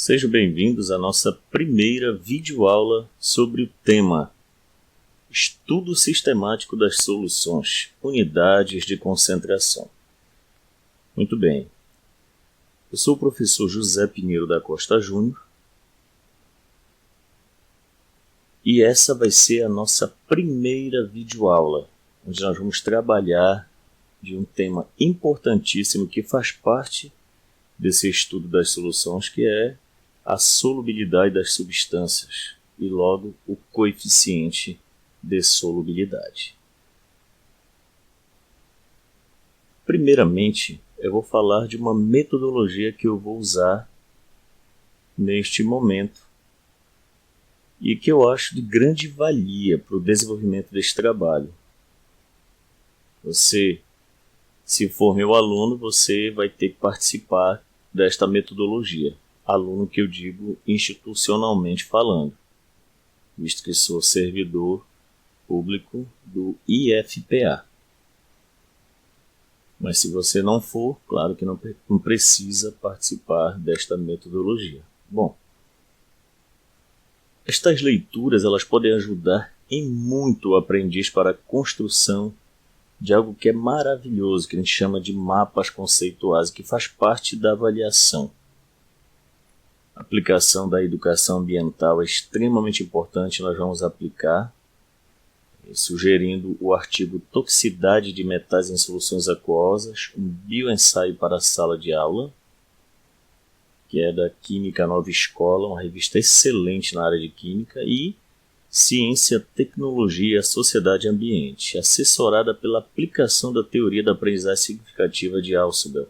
Sejam bem-vindos à nossa primeira videoaula sobre o tema Estudo Sistemático das Soluções, Unidades de Concentração. Muito bem, eu sou o professor José Pinheiro da Costa Júnior e essa vai ser a nossa primeira videoaula, onde nós vamos trabalhar de um tema importantíssimo que faz parte desse estudo das soluções, que é a solubilidade das substâncias e logo o coeficiente de solubilidade. Primeiramente, eu vou falar de uma metodologia que eu vou usar neste momento e que eu acho de grande valia para o desenvolvimento deste trabalho. Você, se for meu aluno, você vai ter que participar desta metodologia. Aluno que eu digo institucionalmente falando, visto que sou servidor público do IFPA. Mas se você não for, claro que não precisa participar desta metodologia. Bom, estas leituras elas podem ajudar em muito o aprendiz para a construção de algo que é maravilhoso, que a gente chama de mapas conceituais, que faz parte da avaliação. A aplicação da educação ambiental é extremamente importante, nós vamos aplicar, sugerindo o artigo Toxicidade de Metais em Soluções Aquosas, um bioensaio para a sala de aula, que é da Química Nova Escola, uma revista excelente na área de Química, e Ciência, Tecnologia, Sociedade e Ambiente, assessorada pela aplicação da teoria da aprendizagem significativa de Ausubel.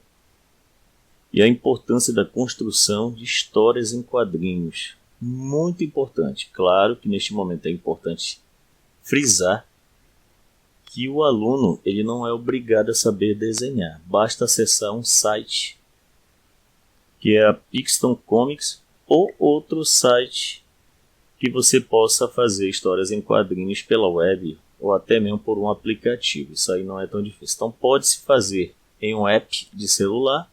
E a importância da construção de histórias em quadrinhos. Muito importante. Claro que neste momento é importante frisar que o aluno ele não é obrigado a saber desenhar. Basta acessar um site que é a Pixton Comics ou outro site que você possa fazer histórias em quadrinhos pela web ou até mesmo por um aplicativo. Isso aí não é tão difícil. Então pode-se fazer em um app de celular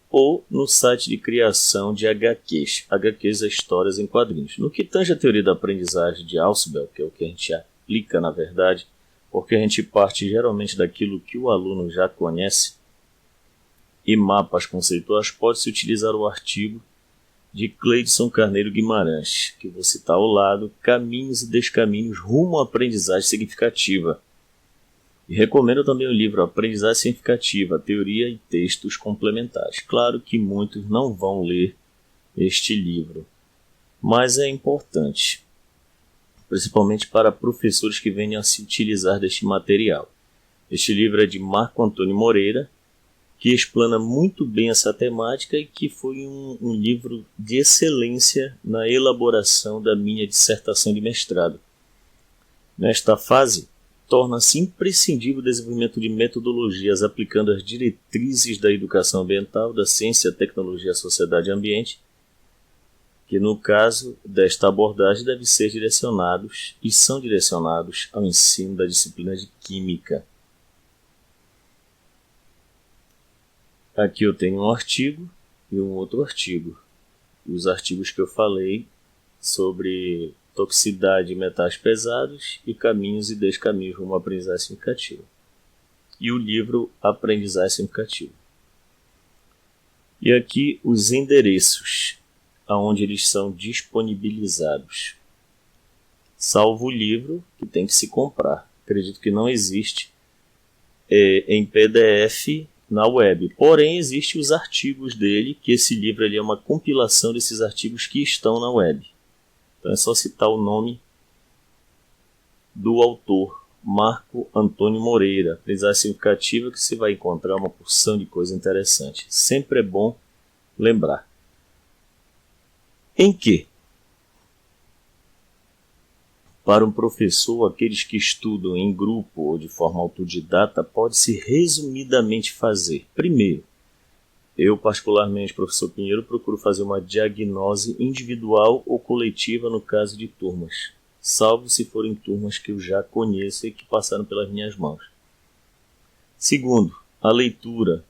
ou no site de criação de HQs. HQs é histórias em quadrinhos. No que tange a teoria da aprendizagem de Ausubel, que é o que a gente aplica na verdade, porque a gente parte geralmente daquilo que o aluno já conhece, e mapas conceituais, pode-se utilizar o artigo de Cleidson Carneiro Guimarães, que vou citar ao lado, Caminhos e Descaminhos rumo à aprendizagem significativa. E recomendo também o livro Aprendizagem Significativa, Teoria e Textos Complementares. Claro que muitos não vão ler este livro, mas é importante, principalmente para professores que venham a se utilizar deste material. Este livro é de Marco Antônio Moreira, que explana muito bem essa temática e que foi um livro de excelência na elaboração da minha dissertação de mestrado. Nesta fase, torna-se imprescindível o desenvolvimento de metodologias aplicando as diretrizes da educação ambiental, da ciência, tecnologia, sociedade e ambiente, que no caso desta abordagem devem ser direcionados e são direcionados ao ensino da disciplina de Química. Aqui eu tenho um artigo e um outro artigo. Os artigos que eu falei sobre toxicidade de metais pesados e caminhos e descaminhos rumo à aprendizagem significativa. E o livro Aprendizagem Significativa. E aqui os endereços aonde eles são disponibilizados. Salvo o livro que tem que se comprar. Acredito que não existe em PDF na web. Porém, existem os artigos dele, que esse livro ele é uma compilação desses artigos que estão na web. Então é só citar o nome do autor, Marco Antônio Moreira. Aprendizagem significativa, que você vai encontrar uma porção de coisa interessante. Sempre é bom lembrar. Em que? Para um professor, aqueles que estudam em grupo ou de forma autodidata, pode-se resumidamente fazer. Primeiro, eu particularmente, professor Pinheiro, procuro fazer uma diagnose individual ou coletiva no caso de turmas, salvo se forem turmas que eu já conheço e que passaram pelas minhas mãos. Segundo, a leitura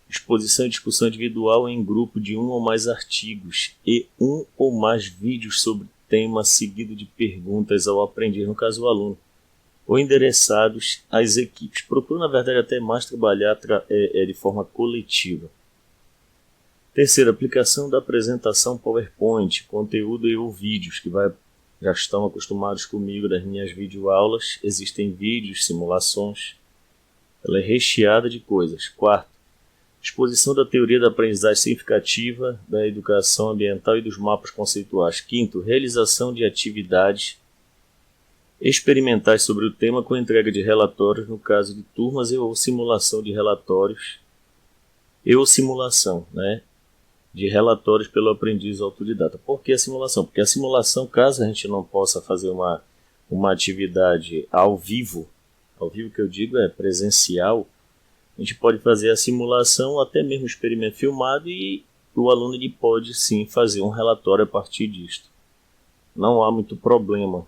exposição e discussão individual em grupo de um ou mais artigos e um ou mais vídeos sobre tema seguido de perguntas ao aprendiz, no caso o aluno, ou endereçados às equipes. Procuro, na verdade, até mais trabalhar de forma coletiva. Terceiro, aplicação da apresentação PowerPoint, conteúdo e ou vídeos, que já estão acostumados comigo das minhas videoaulas. Existem vídeos, simulações. Ela é recheada de coisas. Quarto, exposição da teoria da aprendizagem significativa, da educação ambiental e dos mapas conceituais. Quinto, realização de atividades experimentais sobre o tema com entrega de relatórios no caso de turmas ou simulação de relatórios de relatórios pelo aprendiz autodidata. Por que a simulação? Porque a simulação, caso a gente não possa fazer uma atividade ao vivo que eu digo é presencial, a gente pode fazer a simulação, até mesmo experimento filmado, e o aluno ele pode sim fazer um relatório a partir disto. Não há muito problema,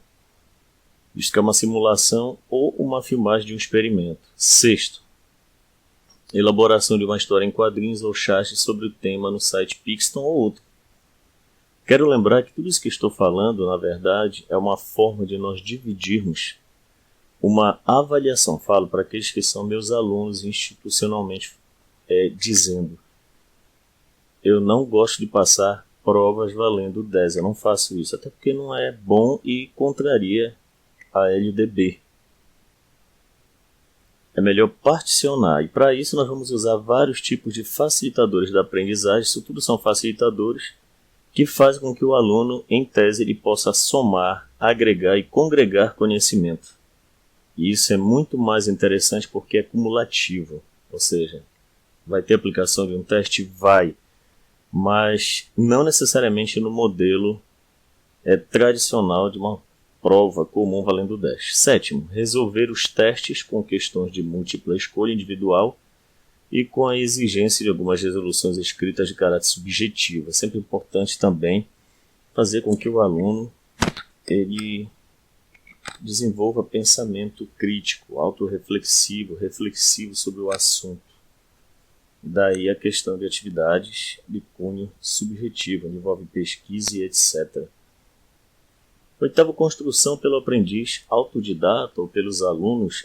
visto que é uma simulação ou uma filmagem de um experimento. Sexto, elaboração de uma história em quadrinhos ou chat sobre o tema no site Pixton ou outro. Quero lembrar que tudo isso que estou falando, na verdade, é uma forma de nós dividirmos uma avaliação. Falo para aqueles que são meus alunos institucionalmente, dizendo: eu não gosto de passar provas valendo 10, eu não faço isso, até porque não é bom e contraria a LDB. É melhor particionar, e para isso nós vamos usar vários tipos de facilitadores da aprendizagem. Isso tudo são facilitadores que fazem com que o aluno, em tese, ele possa somar, agregar e congregar conhecimento. E isso é muito mais interessante porque é cumulativo, ou seja, vai ter aplicação de um teste? Vai, mas não necessariamente no modelo tradicional de uma prova comum valendo 10. Sétimo, resolver os testes com questões de múltipla escolha individual e com a exigência de algumas resoluções escritas de caráter subjetivo. É sempre importante também fazer com que o aluno ele desenvolva pensamento crítico, autorreflexivo, reflexivo sobre o assunto. Daí a questão de atividades de cunho subjetivo, envolve pesquisa e etc. Oitavo, construção pelo aprendiz autodidata ou pelos alunos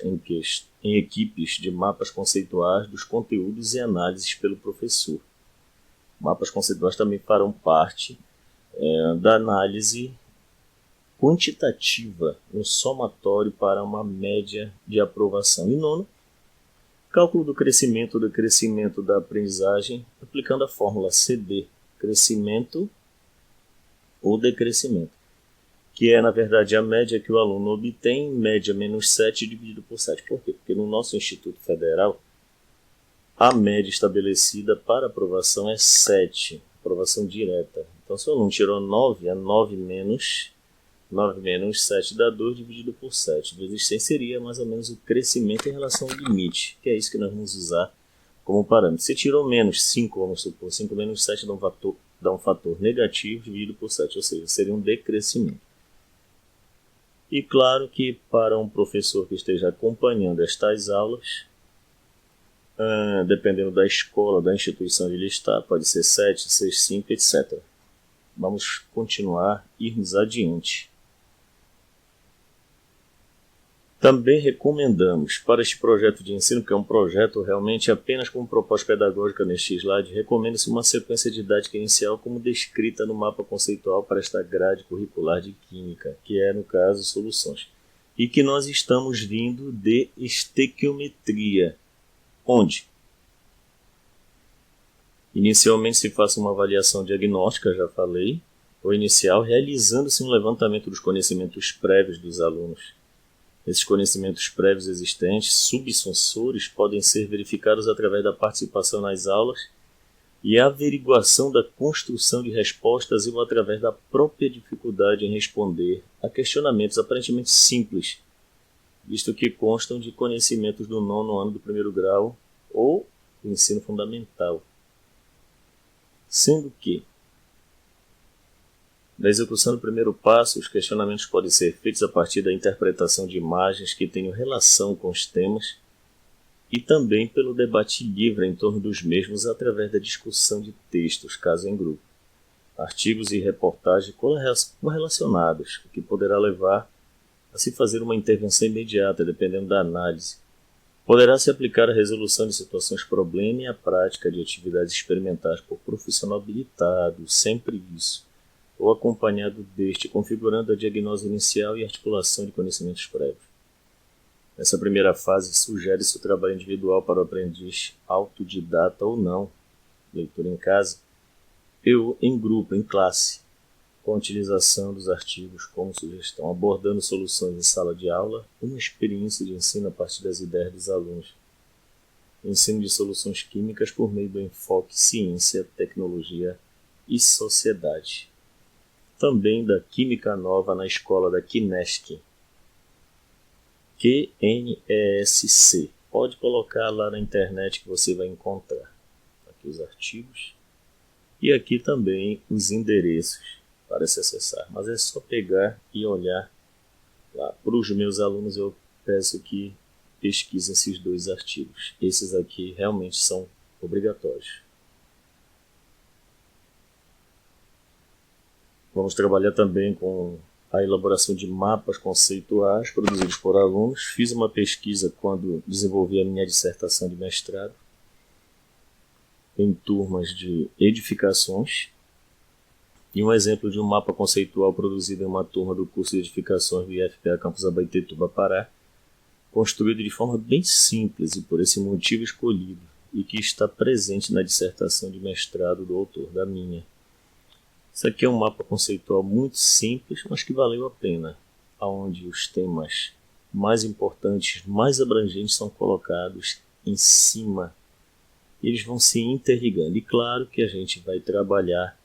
em equipes de mapas conceituais dos conteúdos e análises pelo professor. Mapas conceituais também farão parte da análise quantitativa, um somatório para uma média de aprovação. E nono, cálculo do crescimento da aprendizagem aplicando a fórmula CD, crescimento ou decrescimento, que é, na verdade, a média que o aluno obtém, média menos 7 dividido por 7. Por quê? Porque no nosso Instituto Federal, a média estabelecida para aprovação é 7, aprovação direta. Então, se o aluno tirou 9, é 9 menos 7 dá 2 dividido por 7. Vezes 100 seria mais ou menos o crescimento em relação ao limite, que é isso que nós vamos usar como parâmetro. Se tirou menos 5, vamos supor, 5 menos 7 dá um fator negativo dividido por 7, ou seja, seria um decrescimento. E claro que para um professor que esteja acompanhando estas aulas, dependendo da escola, da instituição onde ele está, pode ser 7, 6, 5, etc. Vamos continuar, irmos adiante. Também recomendamos para este projeto de ensino, que é um projeto realmente apenas com proposta pedagógica neste slide, recomenda-se uma sequência didática inicial como descrita no mapa conceitual para esta grade curricular de Química, que é, no caso, soluções. E que nós estamos vindo de estequiometria, onde inicialmente se faça uma avaliação diagnóstica, já falei, ou inicial, realizando-se um levantamento dos conhecimentos prévios dos alunos. Esses conhecimentos prévios existentes, subsensores, podem ser verificados através da participação nas aulas e a averiguação da construção de respostas ou através da própria dificuldade em responder a questionamentos aparentemente simples, visto que constam de conhecimentos do 9º ano do 1º grau ou do ensino fundamental. Sendo que, na execução do primeiro passo, os questionamentos podem ser feitos a partir da interpretação de imagens que tenham relação com os temas e também pelo debate livre em torno dos mesmos através da discussão de textos, caso em grupo, artigos e reportagens correlacionados, o que poderá levar a se fazer uma intervenção imediata, dependendo da análise. Poderá se aplicar a resolução de situações problema e a prática de atividades experimentais por profissional habilitado, sempre isso, ou acompanhado deste, configurando a diagnose inicial e articulação de conhecimentos prévios. Nessa primeira fase, sugere-se o trabalho individual para o aprendiz autodidata ou não, leitura em casa, ou em grupo, em classe, com a utilização dos artigos como sugestão, abordando soluções em sala de aula, uma experiência de ensino a partir das ideias dos alunos. Ensino de soluções químicas por meio do enfoque ciência, tecnologia e sociedade. Também da Química Nova na escola da Kinesc. QNESC. Pode colocar lá na internet que você vai encontrar. Aqui os artigos. E aqui também os endereços para se acessar. Mas é só pegar e olhar lá. Para os meus alunos eu peço que pesquisem esses 2 artigos. Esses aqui realmente são obrigatórios. Vamos trabalhar também com a elaboração de mapas conceituais produzidos por alunos. Fiz uma pesquisa quando desenvolvi a minha dissertação de mestrado em turmas de edificações. E um exemplo de um mapa conceitual produzido em uma turma do curso de edificações do IFPA Campus Abaetetuba, Pará, construído de forma bem simples e por esse motivo escolhido, e que está presente na dissertação de mestrado do autor, da minha. Isso aqui é um mapa conceitual muito simples, mas que valeu a pena, onde os temas mais importantes, mais abrangentes são colocados em cima. Eles vão se interligando. E claro que a gente vai trabalhar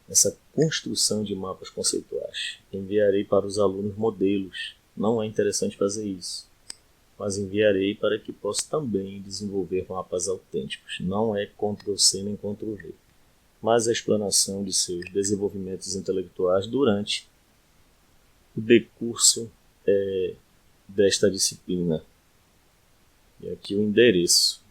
essa construção de mapas conceituais. Enviarei para os alunos modelos. Não é interessante fazer isso, mas enviarei para que possa também desenvolver mapas autênticos. Não é Ctrl+C nem Ctrl+V, mas a explanação de seus desenvolvimentos intelectuais durante o decurso desta disciplina. E aqui o endereço.